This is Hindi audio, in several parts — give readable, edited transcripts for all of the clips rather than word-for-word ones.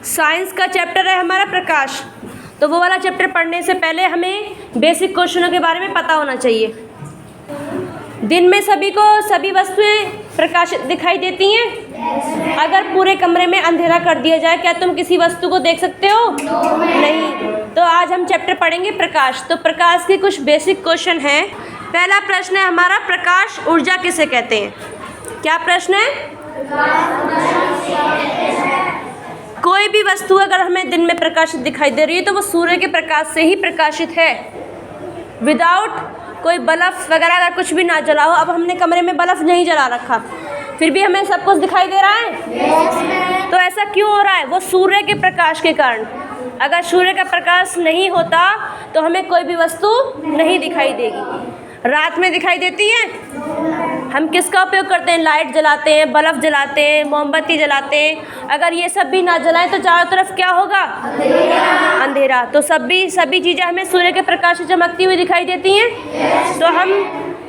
साइंस का चैप्टर है हमारा प्रकाश। तो वो वाला चैप्टर पढ़ने से पहले हमें बेसिक क्वेश्चनों के बारे में पता होना चाहिए। दिन में सभी को सभी वस्तुएं प्रकाशित दिखाई देती हैं। अगर पूरे कमरे में अंधेरा कर दिया जाए, क्या तुम किसी वस्तु को देख सकते हो? नहीं। तो आज हम चैप्टर पढ़ेंगे प्रकाश। तो प्रकाश के कुछ बेसिक क्वेश्चन हैं। पहला प्रश्न है हमारा, प्रकाश ऊर्जा किसे कहते हैं? क्या प्रश्न है? कोई भी वस्तु अगर हमें दिन में प्रकाशित दिखाई दे रही है तो वो सूर्य के प्रकाश से ही प्रकाशित है। विदाउट कोई बल्ब वगैरह अगर कुछ भी ना जला हो, अब हमने कमरे में बल्ब नहीं जला रखा, फिर भी हमें सब कुछ दिखाई दे रहा है। तो ऐसा क्यों हो रहा है? वो सूर्य के प्रकाश के कारण। अगर सूर्य का प्रकाश नहीं होता तो हमें कोई भी वस्तु नहीं दिखाई देगी। रात में दिखाई देती है। हम किसका उपयोग करते हैं? लाइट जलाते हैं, बल्ब जलाते हैं, मोमबत्ती जलाते हैं। अगर ये सब भी ना जलाएं तो चारों तरफ क्या होगा? अंधेरा। तो सभी चीज़ें हमें सूर्य के प्रकाश से चमकती हुई दिखाई देती हैं।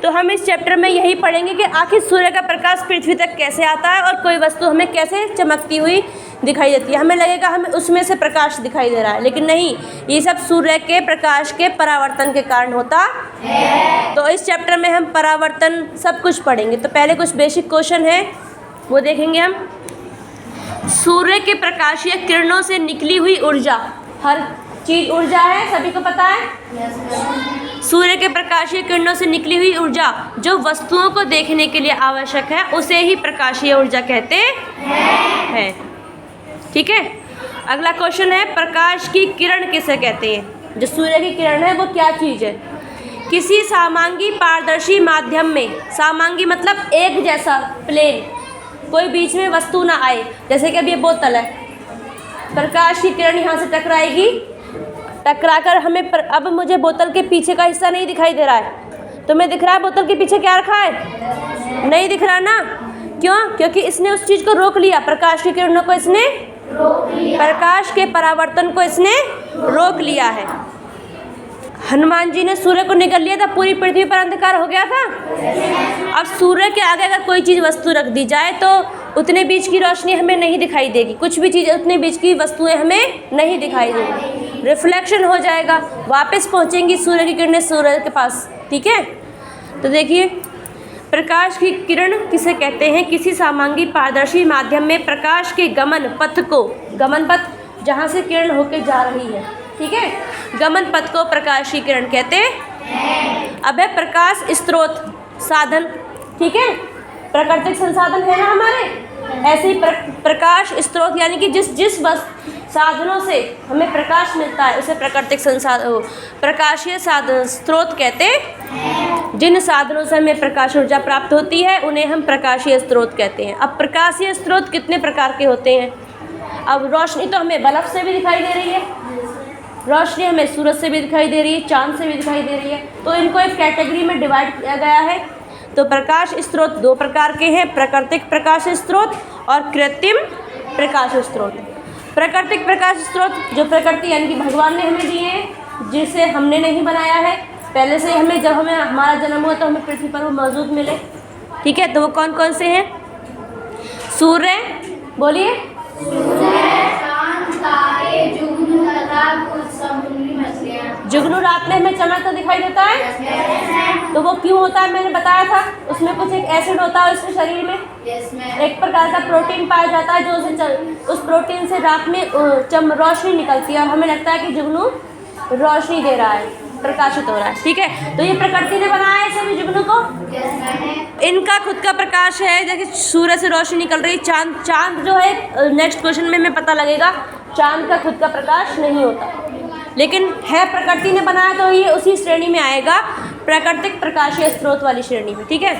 तो हम इस चैप्टर में यही पढ़ेंगे कि आखिर सूर्य का प्रकाश पृथ्वी तक कैसे आता है और कोई वस्तु हमें कैसे चमकती हुई दिखाई देती है। हमें लगेगा हमें उसमें से प्रकाश दिखाई दे रहा है, लेकिन नहीं, ये सब सूर्य के प्रकाश के परावर्तन के कारण होता है। तो इस चैप्टर में हम परावर्तन सब कुछ पढ़ेंगे। तो पहले कुछ बेसिक क्वेश्चन है वो देखेंगे हम। सूर्य के प्रकाशीय किरणों से निकली हुई ऊर्जा, हर चीज ऊर्जा है, सभी को पता है। सूर्य के प्रकाशीय किरणों से निकली हुई ऊर्जा जो वस्तुओं को देखने के लिए आवश्यक है, उसे ही प्रकाशीय ऊर्जा कहते हैं। ठीक है। अगला क्वेश्चन है, प्रकाश की किरण किसे कहते हैं? जो सूर्य की किरण है वो क्या चीज़ है? किसी समांगी पारदर्शी माध्यम में, समांगी मतलब एक जैसा, प्लेन, कोई बीच में वस्तु ना आए। जैसे कि अब ये बोतल है, प्रकाश की किरण यहाँ से टकराएगी, टकराकर हमें अब मुझे बोतल के पीछे का हिस्सा नहीं दिखाई दे रहा है। तुम्हें दिख रहा है बोतल के पीछे क्या रखा है? नहीं दिख रहा ना। क्यों? क्योंकि इसने उस चीज़ को रोक लिया। प्रकाश की किरणों को इसने रोक लिया, प्रकाश के परावर्तन को इसने रोक लिया है। हनुमान जी ने सूर्य को निगल लिया था, पूरी पृथ्वी पर अंधकार हो गया था। अब सूर्य के आगे अगर कोई चीज़ वस्तु रख दी जाए तो उतने बीच की रोशनी हमें नहीं दिखाई देगी। कुछ भी चीज़ उतने बीच की वस्तुएं हमें नहीं दिखाई देगी, रिफ्लेक्शन हो जाएगा, वापस पहुंचेंगी सूर्य की किरणें सूर्य के पास। ठीक है। तो देखिए, प्रकाश की किरण किसे कहते हैं? किसी समांगी पारदर्शी माध्यम में प्रकाश के गमन पथ को, गमन पथ जहाँ से किरण होके जा रही है, ठीक है, गमन पथ को प्रकाश की किरण कहते हैं। अब है प्रकाश स्रोत, साधन, ठीक है, प्राकृतिक संसाधन है ना हमारे। ऐसे ही प्रकाश स्रोत यानी कि जिस साधनों से हमें प्रकाश मिलता है उसे प्राकृतिक संसाधन, प्रकाशीय साधन स्रोत कहते हैं। जिन साधनों से हमें प्रकाश ऊर्जा प्राप्त होती है उन्हें हम प्रकाशीय स्रोत कहते हैं। अब प्रकाशीय स्रोत कितने प्रकार के होते हैं? अब रोशनी तो हमें बल्ब से भी दिखाई दे रही है, रोशनी हमें सूरज से भी दिखाई दे रही है, चांद से भी दिखाई दे रही है। तो इनको एक कैटेगरी में डिवाइड किया गया है। तो प्रकाश स्रोत दो प्रकार के हैं, प्राकृतिक प्रकाश स्रोत और कृत्रिम प्रकाश स्रोत। प्राकृतिक प्रकाश स्रोत जो प्रकृति यानी कि भगवान ने हमें दिए हैं, जिसे हमने नहीं बनाया है, पहले से हमें जब हमारा जन्म हुआ तो हमें पृथ्वी पर वो मौजूद मिले। ठीक है। तो वो कौन कौन से हैं? सूर्य, बोलिए। जुगनू रात में हमें चमकता दिखाई देता है। तो वो क्यों होता है? मैंने बताया था, उसमें कुछ एक एसिड होता है उसके शरीर में, एक प्रकार का प्रोटीन पाया जाता है जो उस प्रोटीन से रात में रोशनी निकलती है और हमें लगता है कि जुगनू रोशनी दे रहा है, प्रकाशित हो रहा है। ठीक है। तो ये प्रकृति ने बनाया है सभी जुगनू को। इनका खुद का प्रकाश है, जैसे सूर्य से रोशनी निकल रही। चांद जो है, नेक्स्ट क्वेश्चन में हमें पता लगेगा, चांद का खुद का प्रकाश नहीं होता, लेकिन है प्रकृति ने बनाया, तो ये उसी श्रेणी में आएगा, प्राकृतिक प्रकाशीय स्रोत वाली श्रेणी में। ठीक है।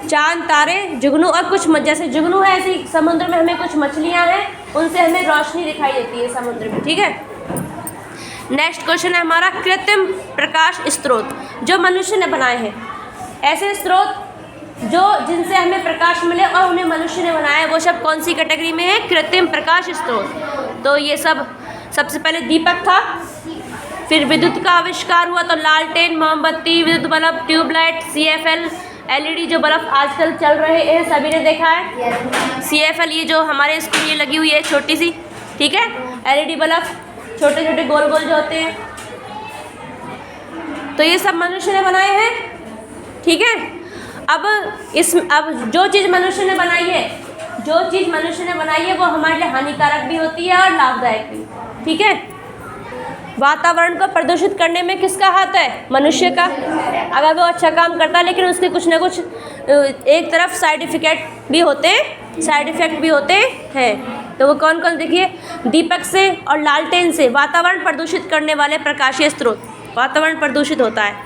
चांद, तारे, जुगनू और कुछ जैसे जुगनू है ऐसे समुद्र में हमें कुछ मछलियाँ हैं, उनसे हमें रोशनी दिखाई देती है समुद्र में। ठीक है। नेक्स्ट क्वेश्चन है हमारा, कृत्रिम प्रकाश स्रोत जो मनुष्य ने बनाए हैं। ऐसे स्रोत जिनसे हमें प्रकाश मिले और उन्हें मनुष्य ने बनाया है, वो सब कौन सी कैटेगरी में है? कृत्रिम प्रकाश स्रोत। तो ये सब, सबसे पहले दीपक था, फिर विद्युत का आविष्कार हुआ तो लालटेन, मोमबत्ती, विद्युत बल्ब, ट्यूबलाइट, CFL, LED जो बल्ब आजकल चल रहे हैं सभी ने देखा है। CFL ये जो हमारे स्कूल ये लगी हुई है छोटी सी, ठीक है, LED बल्ब छोटे छोटे गोल गोल जो होते हैं, तो ये सब मनुष्य ने बनाए हैं, ठीक है। अब जो चीज़ मनुष्य ने बनाई है वो हमारे लिए हानिकारक भी होती है और लाभदायक भी, ठीक है। वातावरण को प्रदूषित करने में किसका हाथ है? मनुष्य का। अगर वो अच्छा काम करता है लेकिन उसके कुछ ना कुछ एक तरफ साइड इफ़ेक्ट भी होते हैं। तो वो कौन कौन, देखिए, दीपक से और लालटेन से वातावरण प्रदूषित करने वाले प्रकाशीय स्रोत, वातावरण प्रदूषित होता है।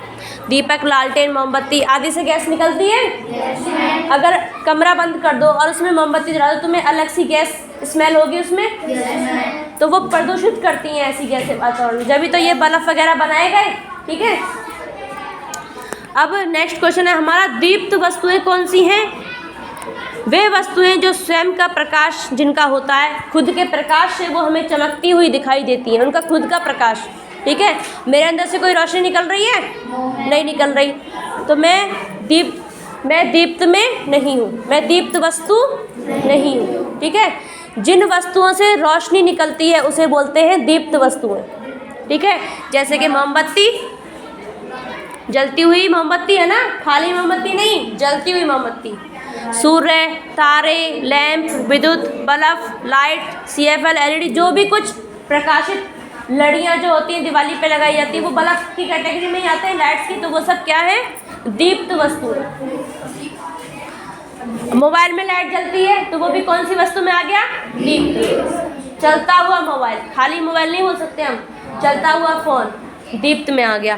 दीपक, लालटेन, मोमबत्ती आदि से गैस निकलती है। अगर कमरा बंद कर दो और उसमें मोमबत्ती जला दो, तुम्हें अलग सी गैस स्मेल होगी उसमें, तो वो प्रदूषित करती हैं ऐसी गैसें वातावरण, जब भी तो ये बल्ब वगैरह बनाए गए, ठीक है। अब नेक्स्ट क्वेश्चन है हमारा, दीप्त वस्तुएं कौन सी हैं? वे वस्तुएं जो स्वयं का प्रकाश जिनका होता है, खुद के प्रकाश से वो हमें चमकती हुई दिखाई देती हैं, उनका खुद का प्रकाश, ठीक है। मेरे अंदर से कोई रोशनी निकल रही है? नहीं निकल रही, तो मैं दीप्त में नहीं हूँ, मैं दीप्त वस्तु नहीं हूँ, ठीक है। जिन वस्तुओं से रोशनी निकलती है उसे बोलते हैं दीप्त वस्तुएं, ठीक है। जैसे कि मोमबत्ती, जलती हुई मोमबत्ती है ना, खाली मोमबत्ती नहीं, जलती हुई मोमबत्ती। सूर्य, तारे, लैंप, विद्युत बल्ब, लाइट, CFL, LED जो भी कुछ प्रकाशित लड़ियाँ जो होती हैं दिवाली पे लगाई जाती है वो बल्ब की कैटेगरी में ही आते हैं, लाइट्स की, तो वो सब क्या है? दीप्त वस्तु है। मोबाइल में लाइट जलती है तो वो भी कौन सी वस्तु में आ गया? दीप्त। चलता हुआ मोबाइल, खाली मोबाइल नहीं बोल सकते हम, चलता हुआ फ़ोन दीप्त में आ गया।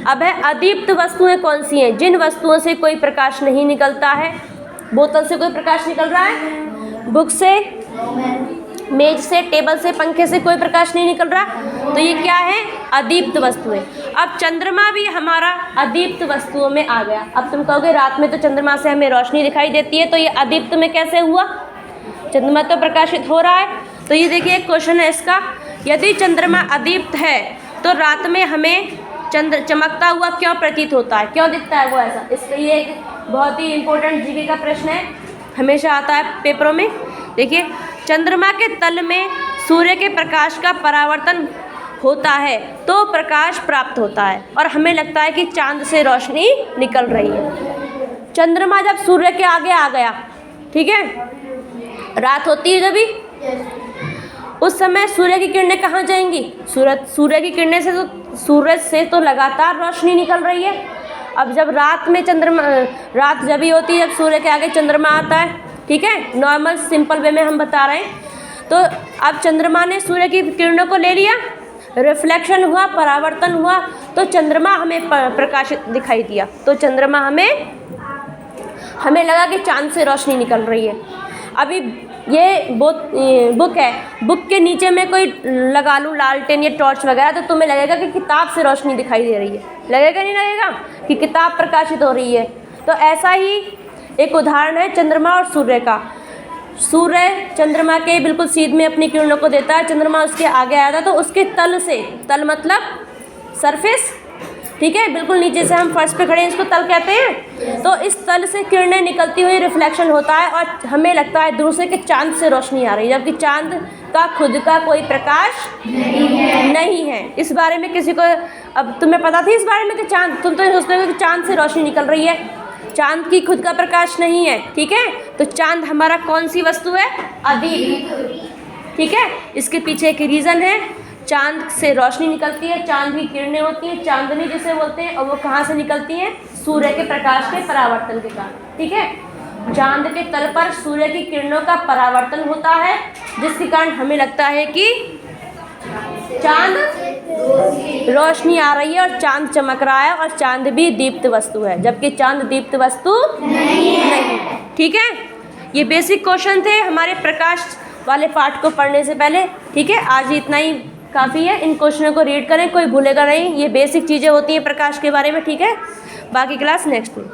अब है अदीप्त वस्तुएं कौन सी हैं? जिन वस्तुओं से कोई प्रकाश नहीं निकलता है। बोतल से कोई प्रकाश निकल रहा है, बुक से, मेज से, टेबल से, पंखे से कोई प्रकाश नहीं निकल रहा, तो ये क्या है? अदीप्त वस्तुएं। अब चंद्रमा भी हमारा अदीप्त वस्तुओं में आ गया। अब तुम कहोगे रात में तो चंद्रमा से हमें रोशनी दिखाई देती है, तो ये अदीप्त में कैसे हुआ? चंद्रमा तो प्रकाशित हो रहा है। तो ये देखिए एक क्वेश्चन है इसका, यदि चंद्रमा अदीप्त है तो रात में हमें चंद्र चमकता हुआ क्यों प्रतीत होता है, क्यों दिखता है वो ऐसा? इसके लिए एक बहुत ही इम्पोर्टेंट जीके का प्रश्न है, हमेशा आता है पेपरों में। देखिए, चंद्रमा के तल में सूर्य के प्रकाश का परावर्तन होता है तो प्रकाश प्राप्त होता है और हमें लगता है कि चांद से रोशनी निकल रही है। चंद्रमा जब सूर्य के आगे आ गया, ठीक है, रात होती है जब भी, उस समय सूर्य की किरणें कहाँ जाएंगी? सूर्य की किरणें से तो सूरज से तो लगातार रोशनी निकल रही है। अब जब रात में रात जब ही होती है जब सूर्य के आगे चंद्रमा आता है, ठीक है, नॉर्मल सिंपल वे में हम बता रहे हैं। तो अब चंद्रमा ने सूर्य की किरणों को ले लिया, रिफ्लेक्शन हुआ, परावर्तन हुआ, तो चंद्रमा हमें प्रकाशित दिखाई दिया, तो चंद्रमा हमें लगा कि चांद से रोशनी निकल रही है। अभी ये बुक है, बुक के नीचे में कोई लगा लूँ लालटेन या टॉर्च वगैरह, तो तुम्हें लगेगा कि किताब से रोशनी दिखाई दे रही है, लगेगा नहीं लगेगा कि किताब प्रकाशित हो रही है। तो ऐसा ही एक उदाहरण है चंद्रमा और सूर्य का। सूर्य चंद्रमा के बिल्कुल सीध में अपनी किरणों को देता है, चंद्रमा उसके आगे आया था तो उसके तल से, तल मतलब सरफेस, ठीक है, बिल्कुल नीचे से हम फर्श पे खड़े हैं, इसको तल कहते हैं। तो इस तल से किरणें निकलती हुई रिफ्लेक्शन होता है और हमें लगता है दूर से कि चांद से रोशनी आ रही है, जबकि चांद का खुद का कोई प्रकाश नहीं है। इस बारे में किसी को, अब तुम्हें पता थी इस बारे में कि चांद, तुम तो सोचते हो कि चांद से रोशनी निकल रही है, चांद की खुद का प्रकाश नहीं है, ठीक है। तो चांद हमारा कौन सी वस्तु है? अदीप्त, ठीक है। इसके पीछे एक रीज़न है, चांद से रोशनी निकलती है, चांद की किरणें होती हैं, चांदनी जिसे बोलते हैं, और वो कहाँ से निकलती हैं? सूर्य के प्रकाश के परावर्तन के कारण, ठीक है। चांद के तल पर सूर्य की किरणों का परावर्तन होता है, जिसके कारण हमें लगता है कि चांद रोशनी आ रही है और चांद चमक रहा है, और चांद भी दीप्त वस्तु है, जबकि चांद दीप्त वस्तु नहीं है, ठीक है। ये बेसिक क्वेश्चन थे हमारे प्रकाश वाले पार्ट को पढ़ने से पहले, ठीक है। आज इतना ही काफ़ी है, इन क्वेश्चनों को रीड करें, कोई भूलेगा नहीं, ये बेसिक चीज़ें होती हैं प्रकाश के बारे में, ठीक है। बाकी क्लास नेक्स्ट में।